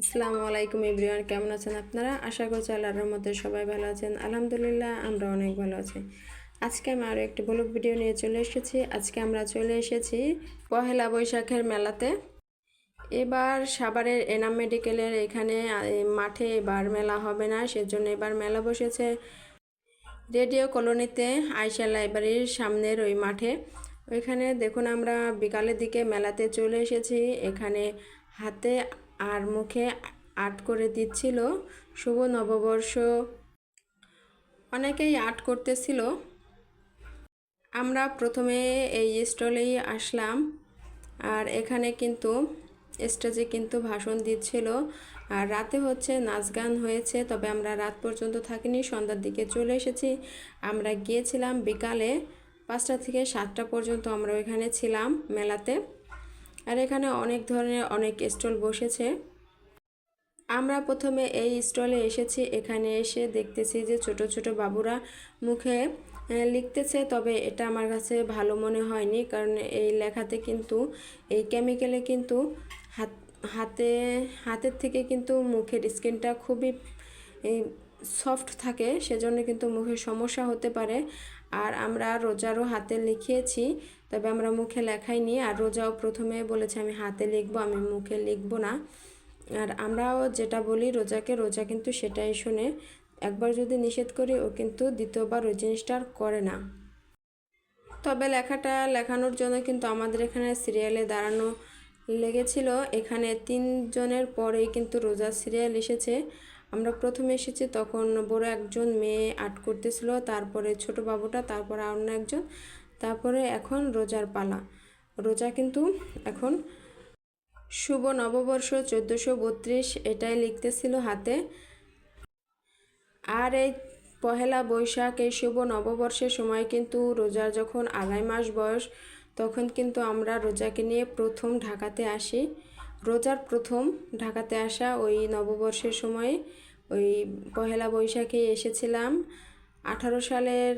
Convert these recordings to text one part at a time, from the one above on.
আসসালামু আলাইকুম এভরিওয়ান, কেমন আছেন আপনারা? আশা করছি আল্লাহর মধ্যে সবাই ভালো আছেন। আলহামদুলিল্লাহ আমরা অনেক ভালো আছি। আজকে আমি আরও একটি ব্লগ ভিডিও নিয়ে চলে এসেছি। আজকে আমরা চলে এসেছি পহেলা বৈশাখের মেলাতে। এবার সাভারের এনাম মেডিকেলের এখানে মাঠে এবার মেলা হবে না, সেজন্য এবার মেলা বসেছে রেডিও কলোনিতে আয়শা লাইব্রেরির সামনের ওই মাঠে। ওইখানে দেখুন আমরা বিকালের দিকে মেলাতে চলে এসেছি। এখানে হাতে আর মুখে আর্ট করে দিচ্ছিল শুভ নববর্ষ, অনেকেই আর্ট করতেছিল। আমরা প্রথমে এই স্টলেই আসলাম, আর এখানে কিন্তু স্টেজে কিন্তু ভাষণ দিচ্ছিল, আর রাতে হচ্ছে নাচ গান হয়েছে। তবে আমরা রাত পর্যন্ত থাকিনি, সন্ধ্যার দিকে চলে এসেছি। আমরা গিয়েছিলাম বিকালে 5টা থেকে 7টা পর্যন্ত আমরা ওইখানে ছিলাম মেলাতে। আর এখানে অনেক ধরনের অনেক স্টল বসেছে। আমরা প্রথমে এই স্টলে এসেছি। এখানে এসে দেখতেছি যে ছোট ছোট বাবুরা মুখে লিখতেছে, তবে এটা আমার কাছে ভালো মনে হয়নি, কারণ এই লেখাতে কিন্তু এই কেমিক্যালে কিন্তু হাতের থেকে কিন্তু মুখের স্কিনটা খুবই সফট থাকে, সেজন্য কিন্তু মুখে সমস্যা হতে পারে। আর আমরা রোজারও হাতে লিখিয়েছি, তবে আমরা মুখে লেখাইনি। আর রোজাও প্রথমে বলেছে আমি হাতে লিখবো, আমি মুখে লিখবো না। আর আমরাও যেটা বলি রোজাকে, রোজা কিন্তু সেটাই শোনে। একবার যদি নিষেধ করি, ও কিন্তু দ্বিতীয়বার ওই জিনিসটা আর করে না। তবে লেখাটা লেখানোর জন্য কিন্তু আমাদের এখানে সিরিয়ালে দাঁড়ানো লেগেছিল। এখানে 3 জনের পরেই কিন্তু রোজার সিরিয়াল এসেছে। আমরা প্রথমে এসেছি, তখন বড় একজন মেয়ে আর্ট করতেছিল, তারপরে ছোট বাবুটা, তারপরে অন্য একজন, তারপরে এখন রোজার পালা। রোজা কিন্তু এখন শুভ নববর্ষ 1432 এটাই লিখতেছিল হাতে। আর এই পহেলা বৈশাখ এই শুভ নববর্ষের সময় কিন্তু রোজার যখন 2.5 মাস বয়স, তখন কিন্তু আমরা রোজাকে নিয়ে প্রথম ঢাকাতে আসি। রোজার প্রথম ঢাকাতে আসা ওই নববর্ষের সময়, ওই পহেলা বৈশাখে এসেছিলাম। 18 সালের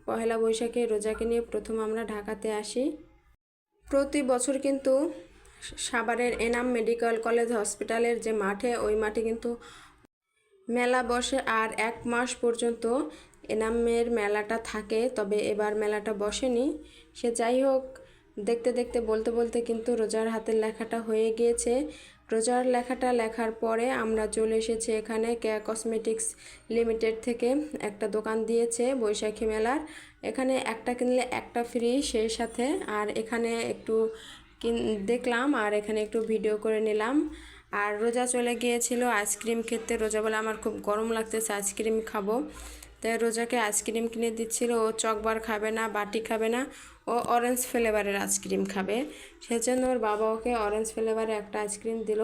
পহেলা বৈশাখে রোজাকে নিয়ে প্রথম আমরা ঢাকাতে আসি। প্রতি বছর কিন্তু সাভারের এনাম মেডিকেল কলেজ হসপিটালের যে মাঠে, ওই মাঠে কিন্তু মেলা বসে, আর 1 মাস পর্যন্ত এনামের মেলাটা থাকে। তবে এবার মেলাটা বসেনি। সে যাই হোক, দেখতে দেখতে বলতে বলতে কিন্তু রোজার হাতের লেখাটা হয়ে গিয়েছে। রোজার লেখাটা লেখার পরে আমরা চলে এসেছি এখানে কেয়া কসমেটিক্স লিমিটেড থেকে একটা দোকান দিয়েছে বৈশাখী মেলার। এখানে একটা কিনলে একটা ফ্রি সেই সাথে। আর এখানে একটু দেখলাম, আর এখানে একটু ভিডিও করে নিলাম। আর রোজা চলে গিয়েছিল আইসক্রিম খেতে। রোজা বলে আমার খুব গরম লাগতেছে, আইসক্রিম খাবো। তাই রোজাকে আইসক্রিম কিনে দিচ্ছিল। ও চকবার খাবে না, বাটি খাবে না, ও অরেঞ্জ ফ্লেভারের আইসক্রিম খাবে। সেজন্য ওর বাবা ওকে অরেঞ্জ ফ্লেভারের একটা আইসক্রিম দিল।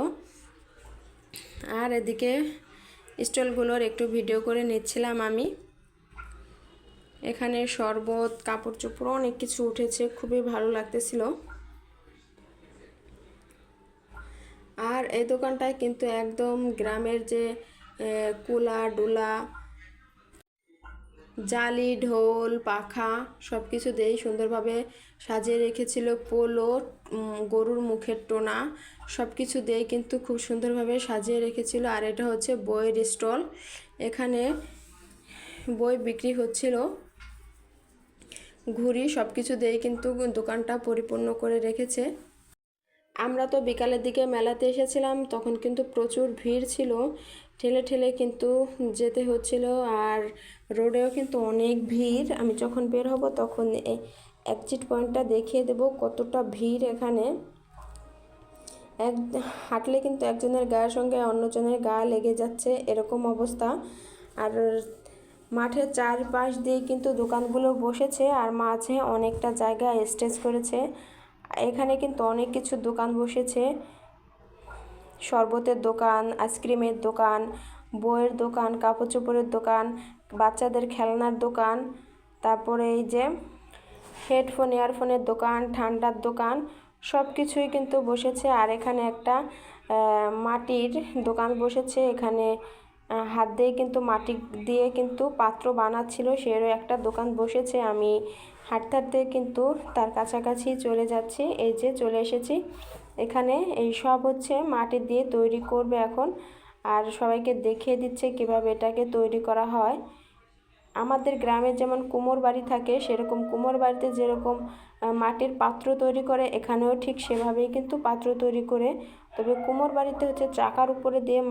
আর এদিকে স্টলগুলোর একটু ভিডিও করে নিচ্ছিলাম আমি। এখানে শরবত, কাপড় চোপড় অনেক কিছু উঠেছে, খুবই ভালো লাগতেছিল। আর এই দোকানটায় কিন্তু একদম গ্রামের যে কুলা ডুলা, জালি, ঢোল, পাখা সব কিছু দিয়েই সুন্দরভাবে সাজিয়ে রেখেছিল। পোলো, গরুর মুখের টোনা সব কিছু দিয়েই কিন্তু খুব সুন্দরভাবে সাজিয়ে রেখেছিল। আর এটা হচ্ছে বইয়ের স্টল। এখানে বই বিক্রি হচ্ছিল, ঘুড়ি সব কিছু দিয়েই কিন্তু দোকানটা পরিপূর্ণ করে রেখেছে। আমরা তো বিকালের দিকে মেলাতে এসেছিলাম, তখন কিন্তু প্রচুর ভিড় ছিল, ঠেলে ঠেলে কিন্তু যেতে হচ্ছিল। আর রোডেও কিন্তু অনেক ভিড়। আমি যখন বের হব তখন এক্সিট পয়েন্টটা দেখিয়ে দেব কতটা ভিড় এখানে। হাঁটলে কিন্তু একজনের গায়ের সঙ্গে অন্যজনের গা লেগে যাচ্ছে, এরকম অবস্থা। আর মাঠের চারপাশ দিয়ে কিন্তু দোকানগুলো বসেছে, আর মাঝে অনেকটা জায়গা স্টেজ করেছে। এখানে কিন্তু অনেক কিছু দোকান বসেছে, শরবতের দোকান, আইসক্রিমের দোকান, বইয়ের দোকান, কাপড় চোপড়ের দোকান, বাচ্চাদের খেলনার দোকান, তারপরে এই যে হেডফোন ইয়ারফোনের দোকান, ঠান্ডার দোকান সব কিছুই কিন্তু বসেছে। আর এখানে একটা মাটির দোকান বসেছে। এখানে হাত দিয়ে কিন্তু মাটি দিয়ে কিন্তু পাত্র বানাচ্ছিল, সেরও একটা দোকান বসেছে। আমি হাঁটতে হাঁটতে কিন্তু তার কাছাকাছি চলে যাচ্ছি, এই যে চলে এসেছি। এখানে এই সব হচ্ছে মাটি দিয়ে তৈরি করবে এখন, আর সবাইকে দেখিয়ে দিচ্ছে কিভাবে এটাকে তৈরি করা হয়। আমাদের গ্রামে যেমন কুমোর বাড়ি থাকে, সেরকম কুমোর বাড়িতে যেরকম মাটির পাত্র তৈরি করে, এখানেও ঠিক সেভাবেই কিন্তু পাত্র তৈরি করে। তবে কুমোর বাড়িতে হচ্ছে চাকার উপরে দিয়ে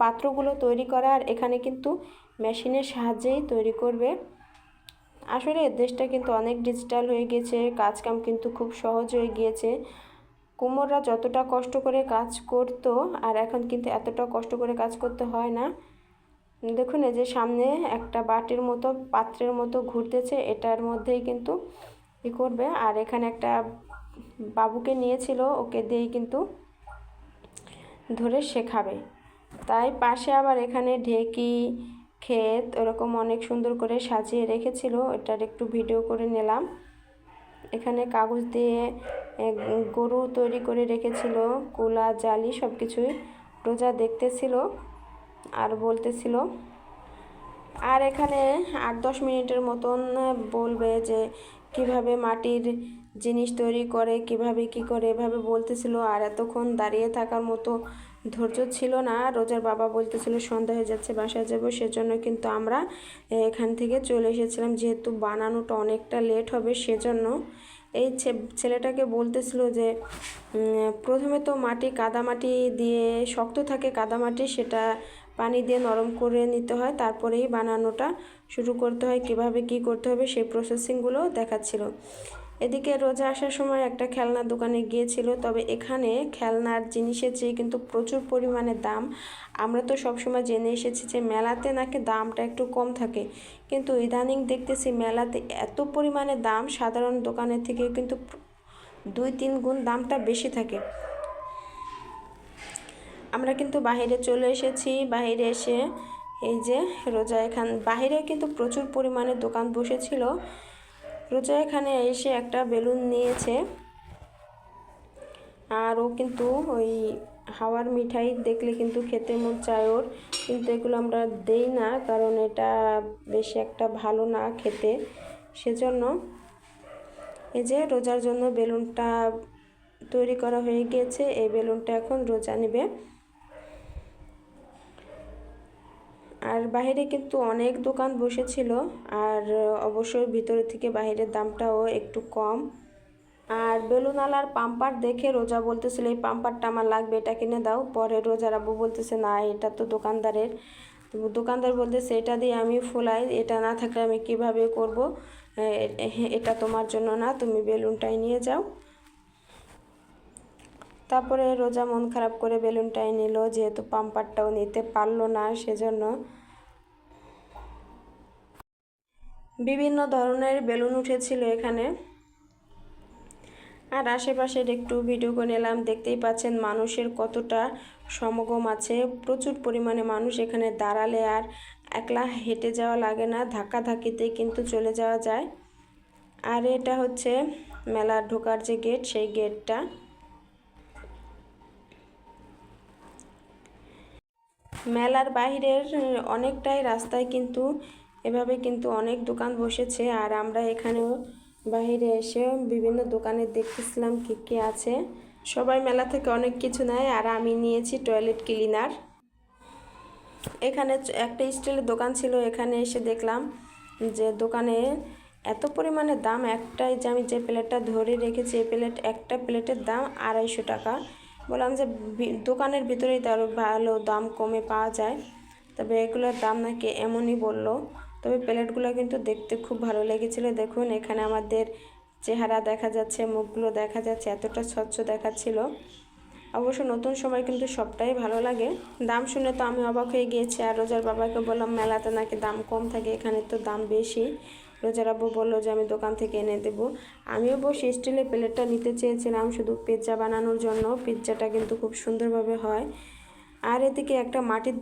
পাত্রগুলো তৈরি করা, আর এখানে কিন্তু মেশিনের সাহায্যেই তৈরি করবে। আসলে দেশটা কিন্তু অনেক ডিজিটাল হয়ে গেছে, কাজকাম কিন্তু খুব সহজ হয়ে গিয়েছে। কুমোররা যতটা কষ্ট করে কাজ করতো, আর এখন কিন্তু এতটা কষ্ট করে কাজ করতে হয় না। দেখুন এই যে সামনে একটা বাটির মতো পাত্রের মতো ঘুরতেছে, এটার মধ্যেই কিন্তু ই করবে। আর এখানে একটা বাবুকে নিয়েছিল, ওকে দিয়েই কিন্তু ধরে শেখাবে। তাই পাশে আবার এখানে ঢেকি, ক্ষেত ওরকম অনেক সুন্দর করে সাজিয়ে রেখেছিল, এটার একটু ভিডিও করে নিলাম। এখানে কাগজ দিয়ে গরু তৈরি করে রেখেছিল, কুলা জালি সব কিছুই রোজা দেখতেছিল আর বলতেছিল। আর এখানে 8-10 মিনিটের মতন বলবে যে কিভাবে মাটির জিনিস তৈরি করে, কিভাবে কি করে, এভাবে বলতেছিল। আর এতক্ষণ দাঁড়িয়ে থাকার মতো ধৈর্য ছিল না। রোজার বাবা বলতেছিল সন্ধ্যা হয়ে যাচ্ছে, বাসায় যাবো, সেজন্য কিন্তু আমরা এখান থেকে চলে এসেছিলাম, যেহেতু বানানোটা অনেকটা লেট হবে সেজন্য। এই ছেলেটাকে বলতেছিল যে প্রথমে তো কাদামাটি দিয়ে, শক্ত থাকে কাদামাটি, সেটা পানি দিয়ে নরম করে নিতে হয়, তারপরেই বানানোটা শুরু করতে হয়, কিভাবে কি করতে হবে সেই প্রসেসিংগুলো দেখাচ্ছিল। এদিকে রোজা আসার সময় একটা খেলনার দোকানে গিয়েছিল, তবে এখানে খেলনার জিনিসের চেয়ে কিন্তু প্রচুর পরিমাণে দাম। আমরা তো সবসময় জেনে এসেছি যে মেলাতে নাকি দামটা একটু কম থাকে, কিন্তু ইদানিং দেখতেছি মেলাতে এত পরিমাণে দাম, সাধারণ দোকানের থেকে কিন্তু 2-3 গুণ দামটা বেশি থাকে। আমরা কিন্তু বাইরে চলে এসেছি, বাইরে এসে এই যে রোজা বাইরে কিন্তু প্রচুর পরিমাণে দোকান বসেছিল। রোজা এখানে এসে একটা বেলুন নিয়েছে, আর ও কিন্তু ওই হাওয়ার মিঠাই দেখলে কিন্তু খেতে মন চায় ওর, কিন্তু এগুলো আমরা দেই না, কারণ এটা বেশি একটা ভালো না খেতে, সেজন্য। এই যে রোজার জন্য বেলুনটা তৈরি করা হয়ে গিয়েছে, এই বেলুনটা এখন রোজা নেবে। আর বাইরে কিন্তু অনেক দোকান বসেছিল, আর অবশ্যই ভিতরে থেকে বাইরের দামটাও একটু কম। আর বেলুনওয়ালার পাম্পার দেখে রোজা বলতেছিল এই পাম্পারটা আমার লাগবে, এটা কিনে দাও। পরে রোজার আব্বু বলতেছে না, এটা তো দোকানদারের। দোকানদার বলতেছে এটা দিয়ে আমি ফুলাই, এটা না থাকলে আমি কিভাবে করব, এটা তোমার জন্য না, তুমি বেলুনটাই নিয়ে যাও। তারপরে রোজা মন খারাপ করে বেলুনটাই নিল, যেহেতু পাম্পারটাও নিতে পারলো না, সেজন্য। বিভিন্ন ধরনের বেলুন উঠেছিল এখানে, আর আশেপাশের একটু ভিডিও করে নিলাম। দেখতেই পাচ্ছেন মানুষের কতটা সমাগম আছে, প্রচুর পরিমাণে মানুষ। এখানে দাঁড়ালে আর একলা হেঁটে যাওয়া লাগে না, ধাক্কাধাক্কিতেই কিন্তু চলে যাওয়া যায়। আর এটা হচ্ছে মেলার ঢোকার যে গেট, সেই গেটটা। মেলার বাইরের অনেকটাই রাস্তায় কিন্তু এভাবে কিন্তু অনেক দোকান বসেছে, আর আমরা এখানেও বাইরে এসে বিভিন্ন দোকানে দেখতেছিলাম কি কি আছে। সবাই মেলা থেকে অনেক কিছু নেয়, আর আমি নিয়েছি টয়লেট ক্লিনার। এখানে একটা স্টিলের দোকান ছিল, এখানে এসে দেখলাম যে দোকানে এত পরিমাণে দাম। একটাই যে আমি যে প্লেটটা ধরে রেখেছি, এই একটা প্লেটের দাম 250 টাকা। বললাম যে দোকানের ভিতরেই তো আরও ভালো দাম কমে পাওয়া যায়, তবে এগুলোর দাম নাকি এমনই বললো। তবে প্লেটগুলো কিন্তু দেখতে খুব ভালো লেগেছিলো। দেখুন এখানে আমাদের চেহারা দেখা যাচ্ছে, মুখগুলো দেখা যাচ্ছে, এতটা স্বচ্ছ দেখাচ্ছিল। অবশ্য নতুন সময় কিন্তু সবটাই ভালো লাগে। দাম শুনে তো আমি অবাক হয়ে গিয়েছি, আর রোজার বাবাকে বললাম মেলাতে নাকি দাম কম থাকে, এখানে তো দাম বেশি। রোজার আব্বু বললো যে আমি দোকান থেকে এনে দেবো। আমিও বসে স্টিলের প্লেটটা নিতে চেয়েছিলাম শুধু পিৎজা বানানোর জন্য, পিৎজাটা কিন্তু খুব সুন্দরভাবে হয়। আর এদিকে একটা মাটির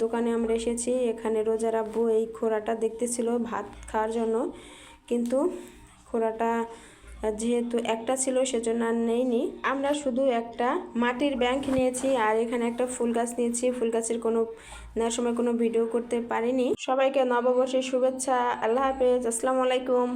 দোকানে আমরা এসেছি। এখানে রোজার আব্বু এই খোড়াটা দেখতেছিল ভাত খাওয়ার জন্য, কিন্তু খোড়াটা যেহেতু একটা ছিল সেজন্য আর নেইনি। আমরা শুধু একটা মাটির ব্যাংক নিয়েছি, আর এখানে একটা ফুল গাছ নিয়েছি। ফুল গাছের নেওয়ার সময় কোনো ভিডিও করতে পারিনি। সবাইকে নববর্ষের শুভেচ্ছা। আল্লাহ হাফেজ, আসসালামু আলাইকুম।